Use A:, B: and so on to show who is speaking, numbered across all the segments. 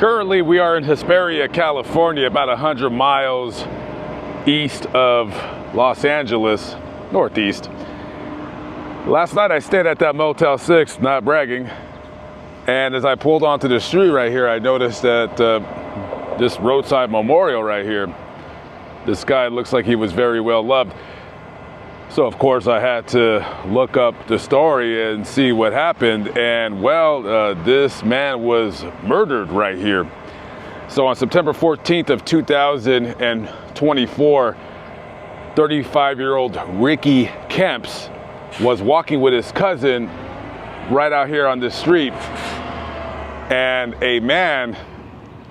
A: Currently, we are in Hesperia, California, about 100 miles east of Los Angeles, northeast. Last night I stayed at that Motel 6, not bragging, and as I pulled onto the street right here, I noticed that this roadside memorial right here, this guy looks like he was very well loved. So of course I had to look up the story and see what happened, and well, this man was murdered right here. So on September 14th of 2024, 35-year-old Ricky Kemps was walking with his cousin right out here on this street, and a man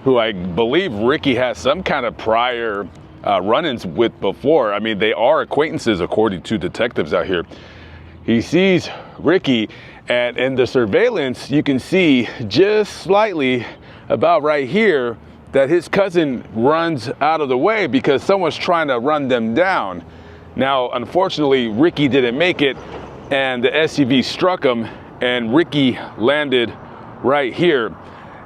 A: who I believe Ricky has some kind of prior run-ins with before. I mean, they are acquaintances according to detectives out here. He sees Ricky, and in the surveillance you can see just slightly about right here that his cousin runs out of the way because someone's trying to run them down. Now unfortunately Ricky didn't make it, and the SUV struck him, and Ricky landed right here.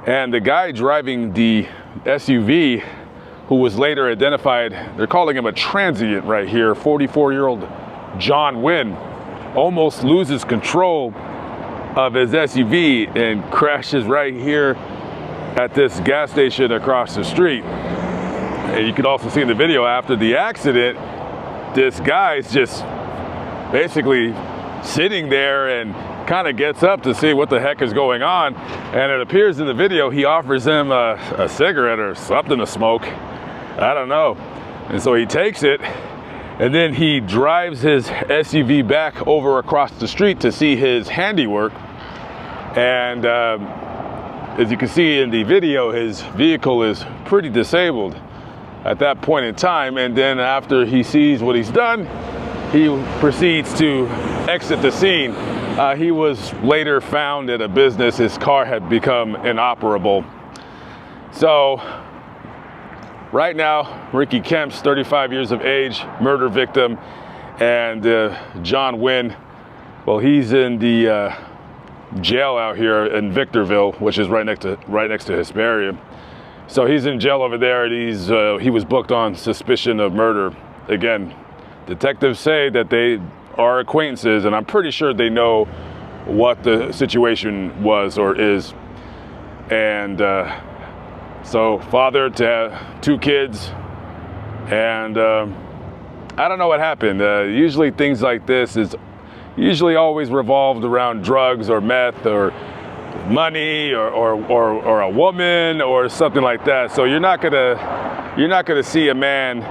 A: And the guy driving the SUV, who was later identified, they're calling him a transient right here, 44-year-old John Wynn, almost loses control of his SUV and crashes right here at this gas station across the street. And you can also see in the video after the accident, this guy's just basically sitting there and kind of gets up to see what the heck is going on. And it appears in the video he offers him a cigarette or something to smoke. I don't know. And so he takes it, and then he drives his SUV back over across the street to see his handiwork. And as you can see in the video, his vehicle is pretty disabled at that point in time. And then after he sees what he's done, he proceeds to exit the scene. He was later found at a business. His car had become inoperable. So right now, Ricky Kemps, 35 years of age, murder victim, and John Wynn, well, he's in the jail out here in Victorville, which is right next to Hesperia. So he's in jail over there, and he was booked on suspicion of murder. Again, detectives say that they are acquaintances, and I'm pretty sure they know what the situation was or is. And so father to have 2 kids, and I don't know what happened. Usually things like this is usually always revolved around drugs or meth or money or a woman or something like that. So you're not gonna see a man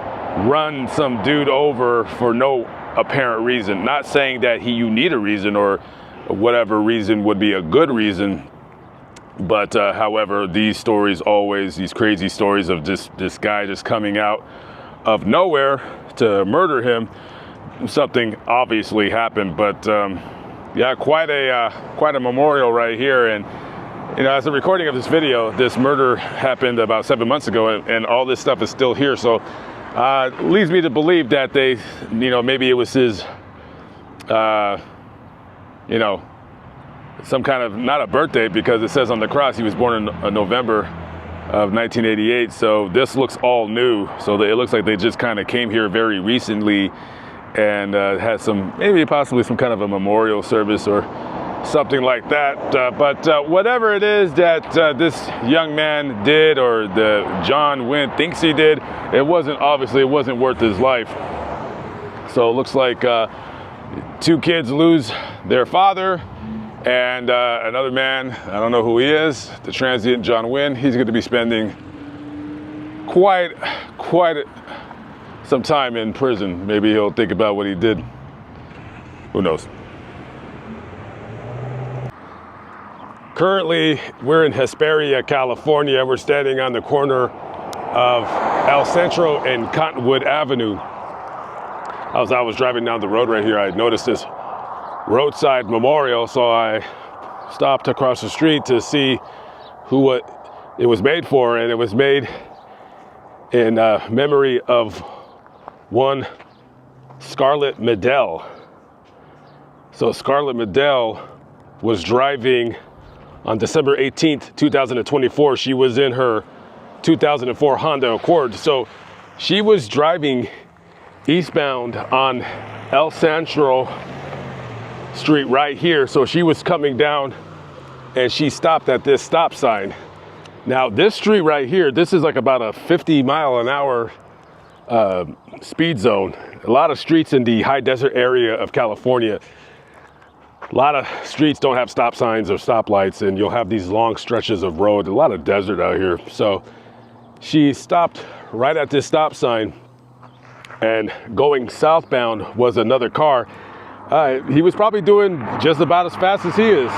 A: run some dude over for no apparent reason. Not saying that you need a reason, or whatever reason would be a good reason. But however, these crazy stories of this guy just coming out of nowhere to murder him, something obviously happened. But yeah, quite a memorial right here. And you know, as a recording of this video, this murder happened about 7 months ago, and all this stuff is still here. So leads me to believe that they, you know, maybe it was his, you know, some kind of, not a birthday, because it says on the cross he was born in November of 1988. So this looks all new. So it looks like they just kind of came here very recently and had possibly some kind of a memorial service or something like that. But whatever it is that this young man did, or the John Wynn thinks he did, it wasn't worth his life. So it looks like 2 kids lose their father, and another man, I don't know who he is, the transient John Wynn, he's going to be spending quite some time in prison. Maybe he'll think about what he did. Who knows? Currently, we're in Hesperia, California. We're standing on the corner of El Centro and Cottonwood Avenue. As I was driving down the road right here, I noticed this roadside memorial, so I stopped across the street to see what it was made for, and it was made in memory of one Scarlett Medell. So Scarlett Medell was driving
B: On December 18th, 2024, she was in her 2004 Honda Accord. So she was driving eastbound on El Centro Street right here. So she was coming down and she stopped at this stop sign. Now this street right here, this is like about a 50-mile-an-hour speed zone. A lot of streets in the high desert area of California, a lot of streets don't have stop signs or stoplights, and you'll have these long stretches of road, a lot of desert out here. So she stopped right at this stop sign, and going southbound was another car. He was probably doing just about as fast as he is.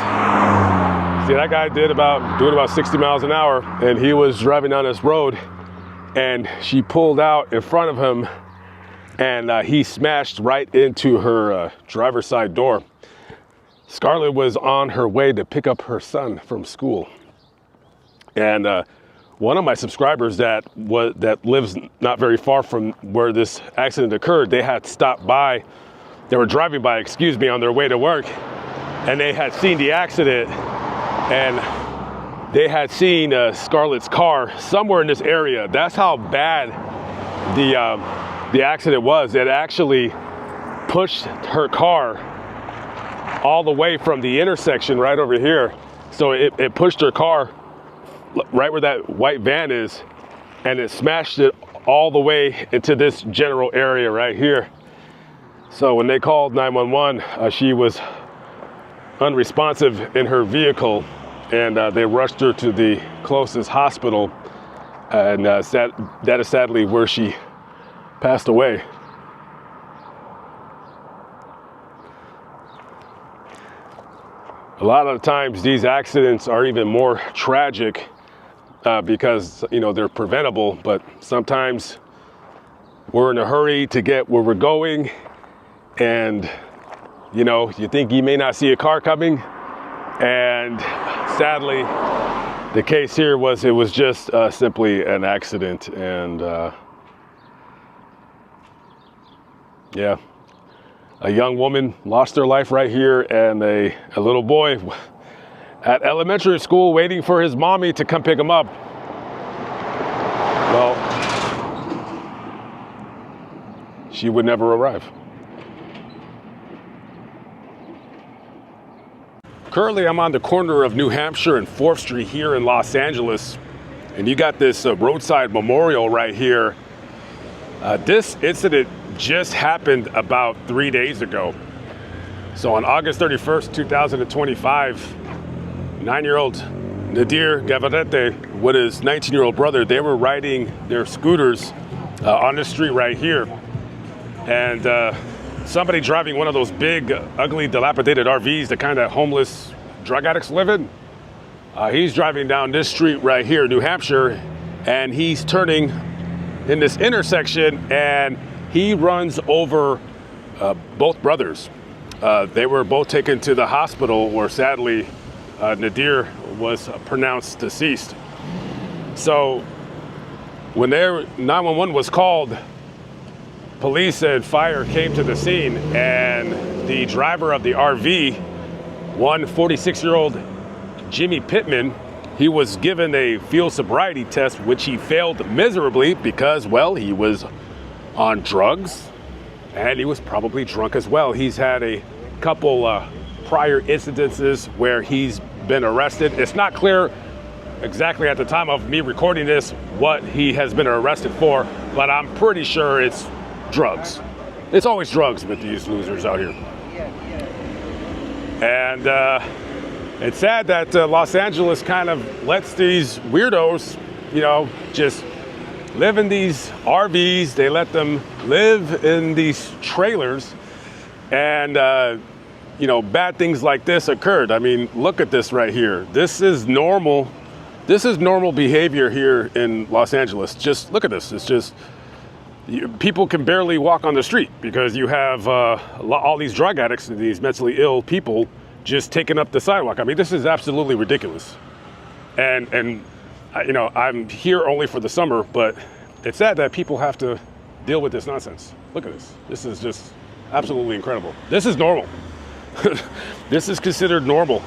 B: See, that guy doing about 60 miles an hour, and he was driving down this road, and she pulled out in front of him, and he smashed right into her driver's side door. Scarlett was on her way to pick up her son from school, and one of my subscribers that lives not very far from where this accident occurred, they had stopped by. They were driving by, excuse me, on their way to work, and they had seen the accident, and they had seen Scarlett's car somewhere in this area. That's how bad the accident was. It actually pushed her car all the way from the intersection right over here. So it pushed her car right where that white van is, and it smashed it all the way into this general area right here. So when they called 911, she was unresponsive in her vehicle, and they rushed her to the closest hospital, and that is sadly where she passed away. A lot of times these accidents are even more tragic because, you know, they're preventable, but sometimes we're in a hurry to get where we're going, and, you know, you think you may not see a car coming, and sadly the case here was it was just simply an accident. And yeah, a young woman lost her life right here, and a little boy at elementary school waiting for his mommy to come pick him up. Well, she would never arrive. Currently, I'm on the corner of New Hampshire and 4th Street here in Los Angeles, and you got this roadside memorial right here. This incident just happened about 3 days ago. So on August 31st, 2025, 9-year-old Nadir Gavarrete with his 19-year-old brother, they were riding their scooters on the street right here. And somebody driving one of those big, ugly, dilapidated RVs, the kind of homeless drug addicts live in, he's driving down this street right here, New Hampshire, and he's turning in this intersection, and he runs over both brothers. They were both taken to the hospital where sadly Nadir was pronounced deceased. So when 911 was called, police and fire came to the scene, and the driver of the RV, 46-year-old Jimmy Pittman, he was given a field sobriety test, which he failed miserably because, well, he was on drugs, and he was probably drunk as well. He's had a couple prior incidences where he's been arrested. It's not clear exactly at the time of me recording this what he has been arrested for, but I'm pretty sure it's drugs. It's always drugs with these losers out here. And it's sad that Los Angeles kind of lets these weirdos, you know, just live in these RVs. They let them live in these trailers, and you know, bad things like this occurred. I mean, look at this right here. This is normal. This is normal behavior here in Los Angeles. Just look at this. It's just people can barely walk on the street because you have all these drug addicts and these mentally ill people just taking up the sidewalk. I mean, this is absolutely ridiculous. And you know, I'm here only for the summer, but it's sad that people have to deal with this nonsense. Look at this. This is just absolutely incredible. This is normal. This is considered normal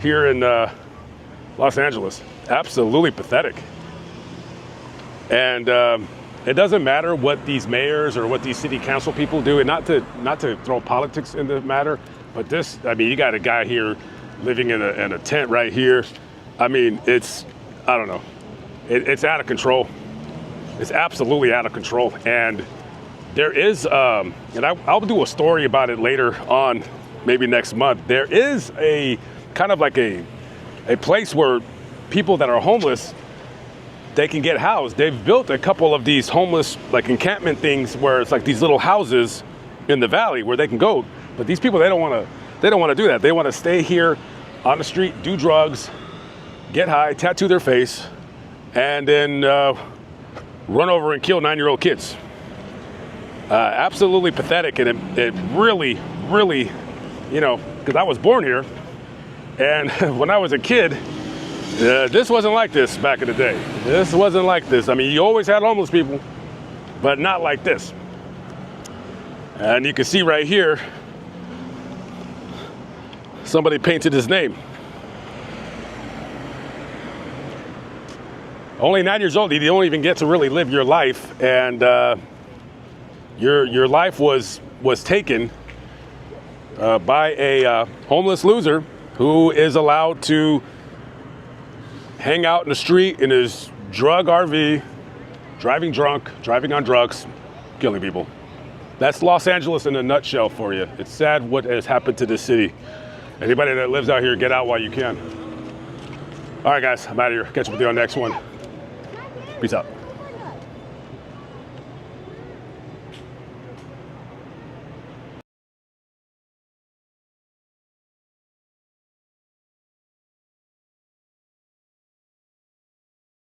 B: here in Los Angeles. Absolutely pathetic. And it doesn't matter what these mayors or what these city council people do, and not to throw politics in the matter, but this, I mean, you got a guy here living in a tent right here. I mean, it's, I don't know, it's out of control. It's absolutely out of control. And there is, and I'll do a story about it later on, maybe next month. There is a kind of like a place where people that are homeless, they can get housed. They've built a couple of these homeless like encampment things where it's like these little houses in the valley where they can go. But these people, they don't want to do that. They want to stay here on the street, do drugs, get high, tattoo their face, and then run over and kill 9-year-old kids. Absolutely pathetic. And it really, really, you know, because I was born here, and when I was a kid, this wasn't like this back in the day. This wasn't like this. I mean, you always had homeless people, but not like this. And you can see right here, somebody painted his name. Only 9 years old, you don't even get to really live your life, and your life was taken by a homeless loser who is allowed to hang out in the street in his drug RV, driving drunk, driving on drugs, killing people. That's Los Angeles in a nutshell for you. It's sad what has happened to this city. Anybody that lives out here, get out while you can. All right, guys, I'm out of here. Catch up with you on the next one. Peace out.